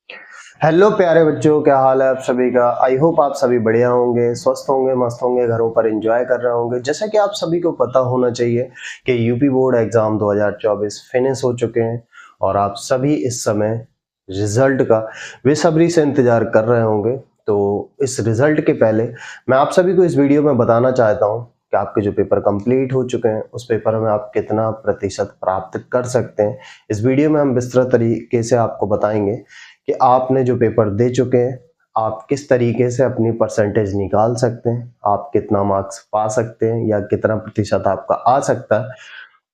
Hello प्यारे बच्चों, क्या हाल है आप सभी का। आई होप आप सभी बढ़िया होंगे, स्वस्थ होंगे, मस्त होंगे, घरों पर एंजॉय कर रहे होंगे। जैसा कि आप सभी को पता होना चाहिए कि यूपी बोर्ड एग्जाम 2024 फिनिश हो चुके हैं और आप सभी इस समय रिजल्ट का बेसब्री से इंतजार कर रहे होंगे। तो इस रिजल्ट के पहले मैं आप सभी को इस वीडियो में बताना चाहता हूँ कि आपके जो पेपर कंप्लीट हो चुके हैं उस पेपर में आप कितना प्रतिशत प्राप्त कर सकते हैं। इस वीडियो में हम विस्तृत तरीके से आपको बताएंगे कि आपने जो पेपर दे चुके हैं आप किस तरीके से अपनी परसेंटेज निकाल सकते हैं, आप कितना मार्क्स पा सकते हैं या कितना प्रतिशत आपका आ सकता है।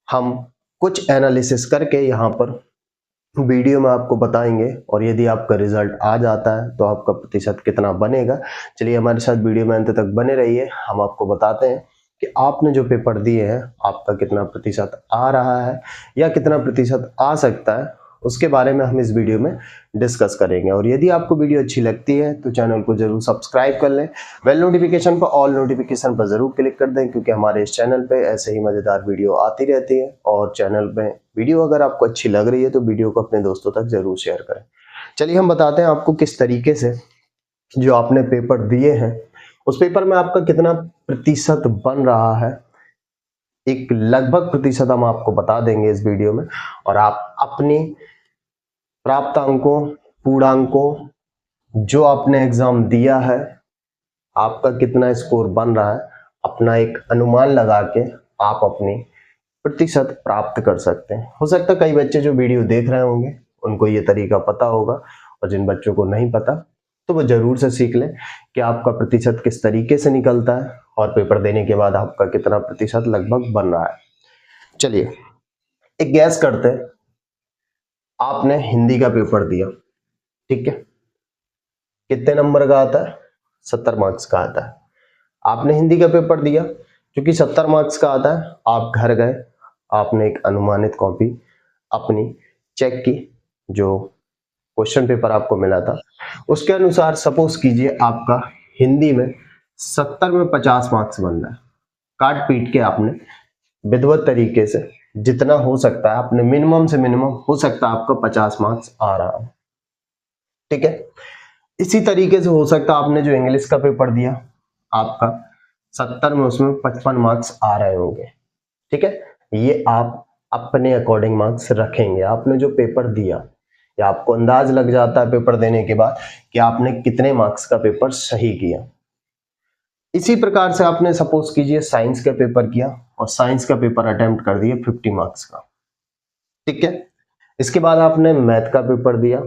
हम कुछ एनालिसिस करके यहाँ पर वीडियो में आपको बताएंगे और यदि आपका रिजल्ट आ जाता है तो आपका प्रतिशत कितना बनेगा। चलिए हमारे साथ वीडियो में अंत तक बने रहिए। हम आपको बताते हैं कि आपने जो पेपर दिए हैं आपका कितना प्रतिशत आ रहा है या कितना प्रतिशत आ सकता है, उसके बारे में हम इस वीडियो में डिस्कस करेंगे। और यदि आपको वीडियो अच्छी लगती है तो चैनल को जरूर सब्सक्राइब कर लें, बेल नोटिफिकेशन पर ऑल नोटिफिकेशन पर जरूर क्लिक कर दें, क्योंकि हमारे इस चैनल पे ऐसे ही मजेदार वीडियो आती रहती है। और चैनल में वीडियो अगर आपको अच्छी लग रही है तो वीडियो को अपने दोस्तों तक जरूर शेयर करें। चलिए हम बताते हैं आपको किस तरीके से जो आपने पेपर दिए हैं उस पेपर में आपका कितना प्रतिशत बन रहा है। एक लगभग प्रतिशत हम आपको बता देंगे इस वीडियो में और आप अपनी प्राप्त अंकों, पूर्णांकों, जो आपने एग्जाम दिया है आपका कितना स्कोर बन रहा है, अपना एक अनुमान लगा के आप अपनी प्रतिशत प्राप्त कर सकते हैं। हो सकता है कई बच्चे जो वीडियो देख रहे होंगे उनको ये तरीका पता होगा और जिन बच्चों को नहीं पता तो वो जरूर से सीख लें कि आपका प्रतिशत किस तरीके से निकलता है और पेपर देने के बाद आपका कितना प्रतिशत लगभग बन रहा है। चलिए एक गैस करते हैं। आपने हिंदी का पेपर दिया, ठीक है, कितने नंबर का आता है? 70 मार्क्स का आता है। आपने हिंदी का पेपर दिया क्योंकि 70 मार्क्स का आता है। आप घर गए, आपने एक अनुमानित कॉपी अपनी चेक की, जो क्वेश्चन पेपर आपको मिला था उसके अनुसार सपोज कीजिए आपका हिंदी में 70 में 50 मार्क्स बन रहा है। काट पीट के आपने विधिवत तरीके से जितना हो सकता है, अपने मिनिमम से मिनिमम हो सकता है आपका 50 मार्क्स आ रहा है, ठीक है। इसी तरीके से हो सकता है आपने जो इंग्लिश का पेपर दिया आपका 70 में उसमें 55 मार्क्स आ रहे होंगे, ठीक है। ये आप अपने अकॉर्डिंग मार्क्स रखेंगे। आपने जो पेपर दिया या आपको अंदाज लग जाता है पेपर देने के बाद कि आपने कितने मार्क्स का पेपर सही किया। इसी प्रकार से आपने सपोज कीजिए साइंस का पेपर किया और साइंस का पेपर अटेम्प्ट कर दिया 50 मार्क्स का, ठीक है। इसके बाद आपने मैथ का पेपर दिया,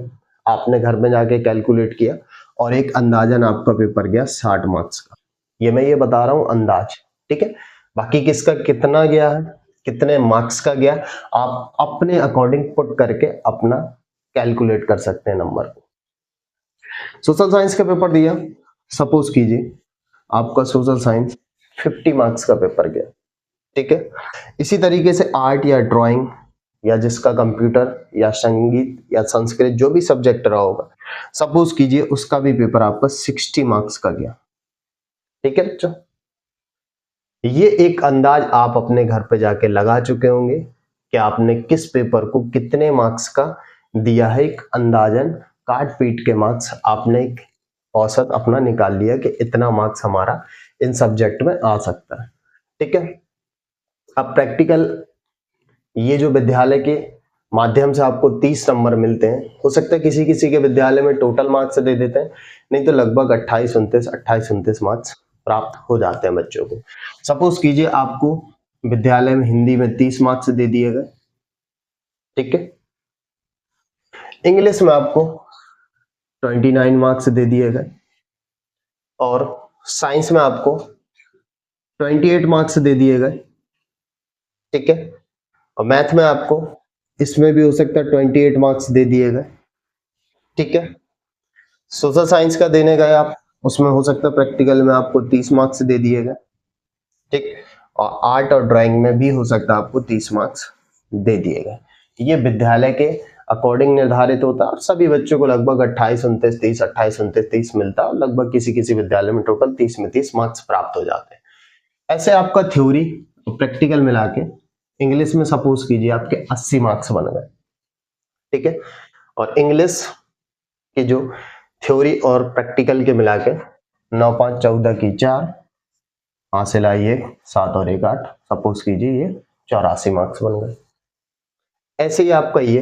आपने घर में जाके कैलकुलेट किया और एक अंदाजन आपका पेपर गया 60 मार्क्स का। ये मैं बता रहा हूं अंदाज, ठीक है। बाकी किसका कितना गया है, कितने मार्क्स का गया, आप अपने अकॉर्डिंग पुट करके अपना कैलकुलेट कर सकते हैं नंबर को। सोशल साइंस का पेपर दिया, सपोज कीजिए आपका सोशल साइंस 50 मार्क्स का पेपर गया, ठीक है। इसी तरीके से आर्ट या ड्राइंग या जिसका कंप्यूटर या संगीत या संस्कृत जो भी सब्जेक्ट रहा होगा, सपोज कीजिए उसका भी पेपर आपका 60 मार्क्स का गया, ठीक है बच्चों। ये एक अंदाज आप अपने घर पे जाके लगा चुके होंगे कि आपने किस पेपर को कितने मार्क्स का दिया है। एक अंदाजन काट पीट के मार्क्स आपने एक औसत अपना निकाल लिया कि इतना मार्क्स हमारा इन सब्जेक्ट में आ सकता है, ठीक है। अब प्रैक्टिकल, ये जो विद्यालय के माध्यम से आपको 30 नंबर मिलते हैं, हो सकता है किसी किसी के विद्यालय में टोटल मार्क्स दे देते हैं, नहीं तो लगभग 28-29 मार्क्स प्राप्त हो जाते हैं बच्चों को। सपोज कीजिए आपको विद्यालय में हिंदी में 30 मार्क्स दे दिए गए, ठीक है। इंग्लिश में आपको 29 मार्क्स दे दिए गए और साइंस में आपको 28 मार्क्स दे दिए गए, ठीक है। और मैथ में आपको इसमें भी हो सकता है 28 मार्क्स दे दिए गए, ठीक है। सोशल साइंस का देने गए आप, उसमें हो सकता है प्रैक्टिकल में आपको 30 मार्क्स दे दिए गए, ठीक। और आर्ट और ड्राइंग में भी हो सकता है आपको 30 मार्क्स दे दिए गए। ये विद्यालय के अकॉर्डिंग निर्धारित होता है और सभी बच्चों को लगभग 28-29 मिलता है। लगभग किसी किसी विद्यालय में टोटल 30 में 30 मार्क्स प्राप्त हो जाते हैं। ऐसे आपका थ्योरी और प्रैक्टिकल मिला के इंग्लिश में सपोज कीजिए आपके 80 मार्क्स बन गए, ठीक है। और इंग्लिश कि जो थ्योरी और प्रैक्टिकल के मिला के 9 5 14 की 4 हासिल आई 1 7 और 1 8, सपोज कीजिए ये 84 मार्क्स बन गए। ऐसे ही आपका ये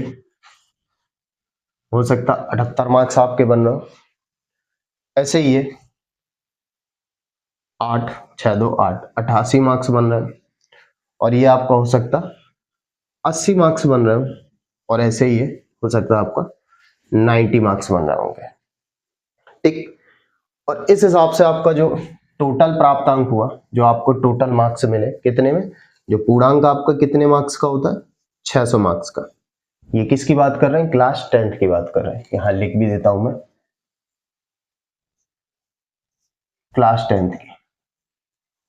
हो सकता 78 मार्क्स आपके बन रहे हो। ऐसे ही ये 8 6 2 8 88 मार्क्स बन रहे हैं। और ये आपका हो सकता 80 मार्क्स बन रहे हो। और ऐसे ही ये हो सकता है आपका 90 मार्क्स बन रहे होंगे। ठीक, और इस हिसाब से आपका जो टोटल प्राप्तांक हुआ, जो आपको टोटल मार्क्स मिले कितने में, जो पूर्णांक आपका कितने मार्क्स का होता है, 600 मार्क्स का। ये किसकी बात कर रहे हैं, क्लास 10th की बात कर रहे हैं। यहां लिख भी देता हूं मैं, क्लास 10th की,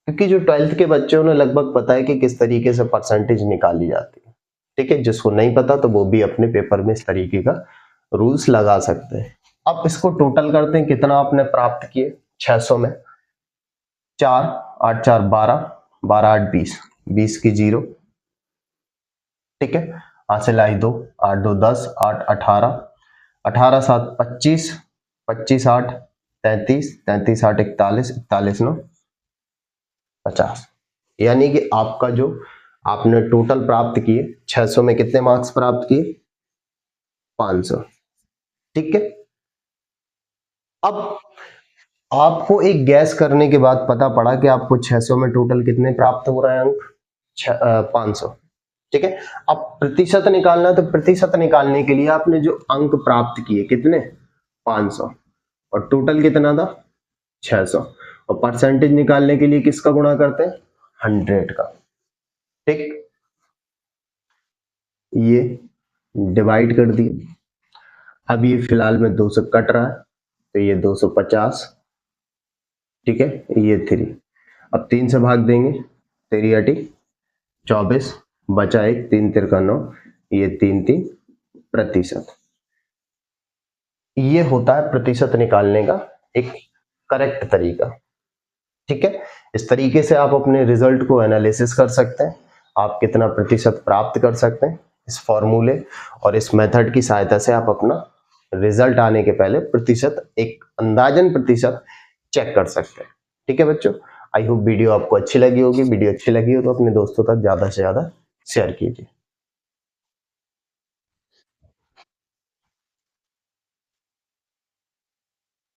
क्योंकि जो 12th के बच्चे उन्हें लगभग पता है कि किस तरीके से परसेंटेज निकाली जाती है। ठीक है, जिसको नहीं पता तो वो भी अपने पेपर में इस तरीके का रूल्स लगा सकते हैं। अब इसको टोटल करते हैं, कितना आपने प्राप्त किए 600 में, 4 8 4 12 12 8 20 20 की 0। ठीक है, हासिल आई 2 8 2 10 8 18 18 7 25 25 8 33 33 8 41 41 9 50। यानी कि आपका जो आपने टोटल प्राप्त किए 600 में कितने मार्क्स प्राप्त किए, 500। ठीक है, अब आपको एक गैस करने के बाद पता पड़ा कि आपको 600 में टोटल कितने प्राप्त हो रहे हैं अंक, 500। ठीक है, अब प्रतिशत निकालना है, तो प्रतिशत निकालने के लिए आपने जो अंक प्राप्त किए कितने, 500, और टोटल कितना था 600, और परसेंटेज निकालने के लिए किसका गुणा करते हैं, 100 का। ठीक, ये डिवाइड कर दिए। अब ये फिलहाल में 200 कट रहा है, तो ये 250। ठीक है, ये 3, अब 3 से भाग देंगे, 3 अटी 24, बचा 1 3 तिरका 9, ये 3 3 प्रतिशत। ये होता है प्रतिशत निकालने का एक करेक्ट तरीका। ठीक है, इस तरीके से आप अपने रिजल्ट को एनालिसिस कर सकते हैं, आप कितना प्रतिशत प्राप्त कर सकते हैं इस फॉर्मूले और इस मेथड की सहायता से आप अपना रिजल्ट आने के पहले प्रतिशत, एक अंदाजन प्रतिशत चेक कर सकते हैं। ठीक है बच्चों, आई होप वीडियो आपको अच्छी लगी होगी। वीडियो अच्छी लगी हो तो अपने दोस्तों तक ज्यादा से ज्यादा शेयर कीजिए।